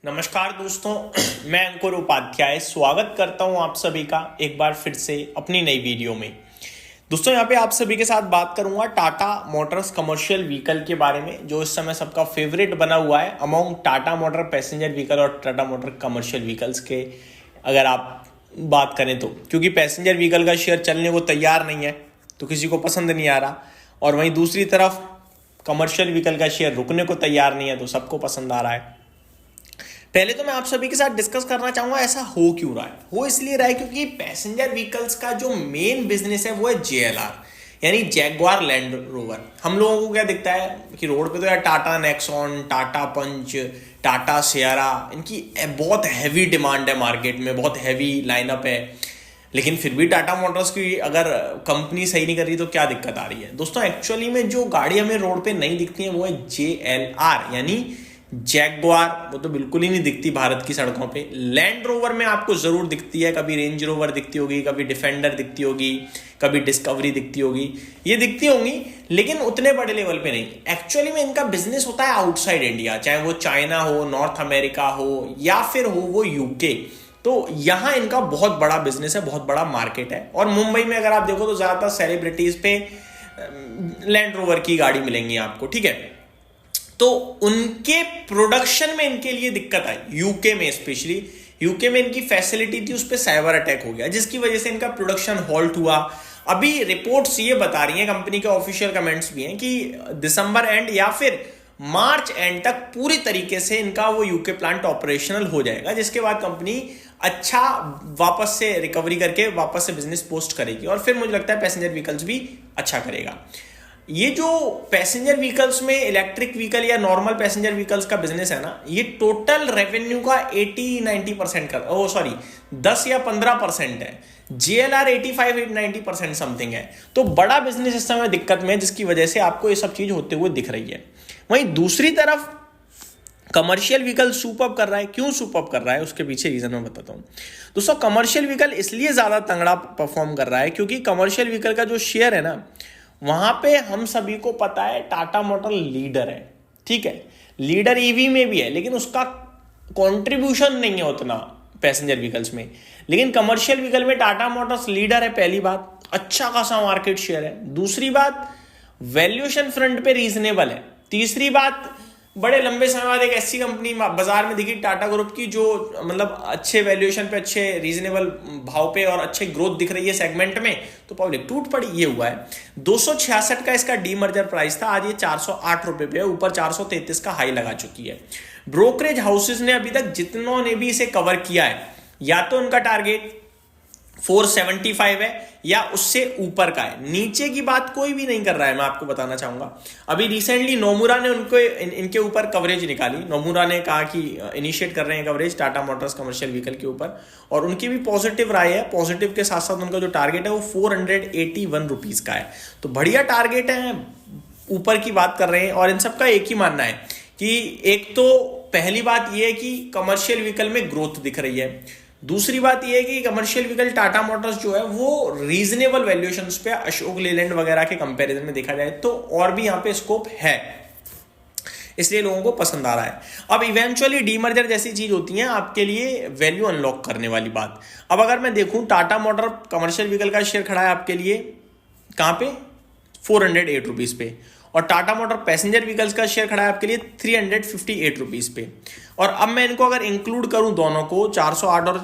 नमस्कार दोस्तों, मैं अंकुर उपाध्याय स्वागत करता हूं आप सभी का एक बार फिर से अपनी नई वीडियो में। दोस्तों यहाँ पे आप सभी के साथ बात करूंगा टाटा मोटर्स कमर्शियल व्हीकल के बारे में, जो इस समय सबका फेवरेट बना हुआ है among Tata motor passenger vehicle और टाटा मोटर कमर्शियल व्हीकल्स के अगर आप बात करें तो, क्योंकि पैसेंजर व्हीकल का शेयर चलने को तैयार नहीं है तो किसी को पसंद नहीं आ रहा, और वहीं दूसरी तरफ कमर्शियल व्हीकल का शेयर रुकने को तैयार नहीं है तो सबको पसंद आ रहा है। पहले तो मैं आप सभी के साथ डिस्कस करना चाहूंगा ऐसा हो क्यों रहा है। हो इसलिए रहा है क्योंकि पैसेंजर व्हीकल्स का जो मेन बिजनेस है वो है जेएलआर, यानी जैगवार लैंड रोवर। हम लोगों को क्या दिखता है कि रोड पे तो यार टाटा नेक्सॉन, टाटा पंच, टाटा सियारा, इनकी बहुत हैवी डिमांड है मार्केट में, बहुत हैवी लाइनअप है। लेकिन फिर भी टाटा मोटर्स की अगर कंपनी सही नहीं कर रही तो क्या दिक्कत आ रही है। दोस्तों एक्चुअली में जो गाड़ी हमें रोड पे नहीं दिखती है वो है जेएलआर, यानी जैगवार। वो तो बिल्कुल ही नहीं दिखती भारत की सड़कों पे। लैंड रोवर में आपको जरूर दिखती है, कभी रेंज रोवर दिखती होगी, कभी डिफेंडर दिखती होगी, कभी डिस्कवरी दिखती होगी, ये दिखती होंगी लेकिन उतने बड़े लेवल पे नहीं। एक्चुअली में इनका बिजनेस होता है आउटसाइड इंडिया, चाहे वो चाइना हो, नॉर्थ अमेरिका हो या फिर हो वो यूके। तो यहां इनका बहुत बड़ा बिजनेस है, बहुत बड़ा मार्केट है। और मुंबई में अगर आप देखो तो ज्यादातर सेलिब्रिटीज पे लैंड रोवर की गाड़ी मिलेंगी आपको, ठीक है। तो उनके प्रोडक्शन में इनके लिए दिक्कत आई, यूके में स्पेशली। यूके में इनकी फैसिलिटी थी, उस पर साइबर अटैक हो गया जिसकी वजह से इनका प्रोडक्शन हॉल्ट हुआ। अभी रिपोर्ट्स ये बता रही हैं, कंपनी के ऑफिशियल कमेंट्स भी हैं कि दिसंबर एंड या फिर मार्च एंड तक पूरी तरीके से इनका वो यूके प्लांट ऑपरेशनल हो जाएगा, जिसके बाद कंपनी अच्छा वापस से रिकवरी करके वापस से बिजनेस पोस्ट करेगी और फिर मुझे लगता है पैसेंजर व्हीकल्स भी अच्छा करेगा। ये जो पैसेंजर व्हीकल्स में इलेक्ट्रिक व्हीकल या नॉर्मल पैसेंजर व्हीकल्स का बिजनेस है ना, ये टोटल रेवेन्यू का 80-90% का 10 या 15% है। जेएलआर 85-90% समथिंग है। तो बड़ा बिजनेस इस समय दिक्कत में है, जिसकी वजह से आपको ये सब चीज होते हुए दिख रही है। वहीं दूसरी तरफ कमर्शियल व्हीकल सुपर्ब कर रहा है। क्यों सुपर्ब कर रहा है उसके पीछे रीजन मैं बताता हूं। दोस्तों कमर्शियल व्हीकल इसलिए ज्यादा तगड़ा परफॉर्म कर रहा है क्योंकि कमर्शियल व्हीकल का जो शेयर है ना, वहां पे हम सभी को पता है टाटा मोटर लीडर है, ठीक है। लीडर ईवी में भी है लेकिन उसका कंट्रीब्यूशन नहीं है उतना पैसेंजर व्हीकल्स में। लेकिन कमर्शियल व्हीकल में टाटा मोटर्स लीडर है, पहली बात। अच्छा खासा मार्केट शेयर है। दूसरी बात, वैल्यूएशन फ्रंट पे रीजनेबल है। तीसरी बात, बड़े लंबे समय बाद एक ऐसी कंपनी बाजार में दिखी टाटा ग्रुप की जो मतलब अच्छे वैल्यूएशन पे, अच्छे रीजनेबल भाव पे और अच्छे ग्रोथ दिख रही है सेगमेंट में, तो पब्लिक टूट पड़ी। ये हुआ है। 266 का इसका डीमर्जर प्राइस था, आज ये 408 रुपए पे है, ऊपर 433 का हाई लगा चुकी है। ब्रोकरेज हाउसेस ने अभी तक जितनों ने भी इसे कवर किया है, या तो उनका टारगेट 475 है या उससे ऊपर का है, नीचे की बात कोई भी नहीं कर रहा है। मैं आपको बताना चाहूंगा, अभी रिसेंटली नोमुरा ने इनके ऊपर कवरेज निकाली। नोमुरा ने कहा कि इनिशिएट कर रहे हैं coverage Tata Motors commercial vehicle के ऊपर, और उनकी भी पॉजिटिव राय है। पॉजिटिव के साथ साथ उनका जो टारगेट है वो 481 रुपीज का है, तो बढ़िया टारगेट है, ऊपर की बात कर रहे हैं। और इन सबका एक ही मानना है कि एक तो पहली बात यह है कि कमर्शियल व्हीकल में ग्रोथ दिख रही है। दूसरी बात यह है कि कमर्शियल व्हीकल टाटा मोटर्स जो है वो रीजनेबल वैल्यूएशंस पे अशोक लेलैंड वगैरह के कंपैरिजन में देखा जाए तो और भी यहां पे स्कोप है, इसलिए लोगों को पसंद आ रहा है। अब इवेंचुअली डीमर्जर जैसी चीज होती है आपके लिए वैल्यू अनलॉक करने वाली बात। अब अगर मैं देखूं टाटा मोटर कमर्शियल व्हीकल का शेयर खड़ा है आपके लिए कहां पे, 408 रुपीज पे, और टाटा मोटर पैसेंजर व्हीकल्स का शेयर खड़ा है आपके लिए 358 रुपीज पे। और अब मैं इनको अगर इंक्लूड करूं दोनों को, 408 और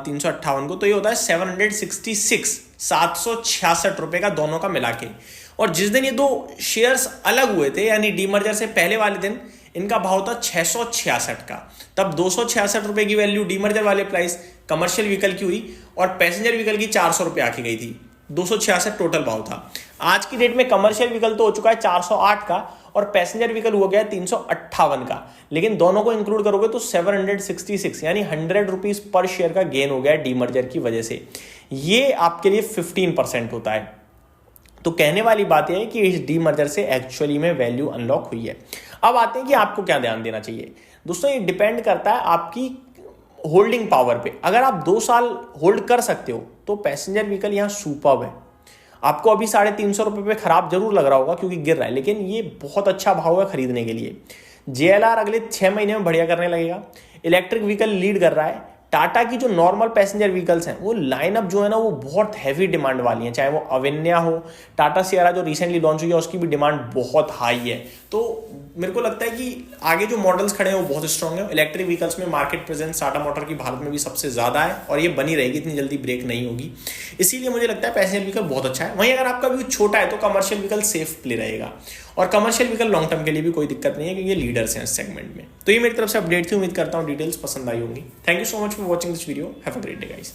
358 को, तो ये होता है 766 रुपए का दोनों का मिला के। और जिस दिन ये दो शेयर्स अलग हुए थे, यानी डीमर्जर से पहले वाले दिन, इनका भाव था 666 का। तब 266 रुपए की वैल्यू डीमर्जर वाले प्राइस कमर्शियल व्हीकल की हुई और पैसेंजर व्हीकल की 400 रुपए आके गई थी। 266 टोटल भाव था। आज की डेट में कमर्शियल व्हीकल तो हो चुका है 408 का और पैसेंजर व्हीकल हो गया 358 का, लेकिन दोनों को इंक्लूड करोगे तो 766 यानी 100 रुपीज पर शेयर का गेन हो गया डीमर्जर की वजह से। ये आपके लिए 15% होता है। तो कहने वाली बात यह है कि इस डीमर्जर से एक्चुअली में वैल्यू अनलॉक हुई है। अब आते हैं कि आपको क्या ध्यान देना चाहिए। दोस्तों ये डिपेंड करता है आपकी होल्डिंग पावर पे। अगर आप 2 साल होल्ड कर सकते हो तो पैसेंजर व्हीकल यहां सुपर्ब है। आपको अभी 350 रुपए पे खराब जरूर लग रहा होगा क्योंकि गिर रहा है, लेकिन ये बहुत अच्छा भाव है खरीदने के लिए। जेएलआर अगले 6 महीने में बढ़िया करने लगेगा। इलेक्ट्रिक व्हीकल लीड कर रहा है। टाटा की जो नॉर्मल पैसेंजर व्हीकल्स हैं वो लाइनअप जो है ना वो बहुत हैवी डिमांड वाली है, चाहे वो अवेन्या हो, टाटा सियारा जो रिसेंटली लॉन्च हुई है उसकी भी डिमांड बहुत हाई है। तो मेरे को लगता है कि आगे जो मॉडल्स खड़े हैं वो बहुत स्ट्रांग है। इलेक्ट्रिक व्हीकल्स में मार्केट प्रेजेंस टाटा मोटर की भारत में भी सबसे ज्यादा है और ये बनी रहेगी, इतनी जल्दी ब्रेक नहीं होगी। इसीलिए मुझे लगता है पैसेंजर व्हीकल बहुत अच्छा है। वहीं अगर आपका व्यू छोटा है तो कमर्शियल व्हीकल सेफ प्ले रहेगा, और कमर्शियल व्हीकल लॉन्ग टर्म के लिए भी कोई दिक्कत नहीं है क्योंकि ये लीडर्स हैं इस सेगमेंट में। तो ये मेरी तरफ से अपडेट थी, उम्मीद करता हूँ डिटेल्स पसंद आई होंगी। Thank you so much for watching this video, have a great day guys.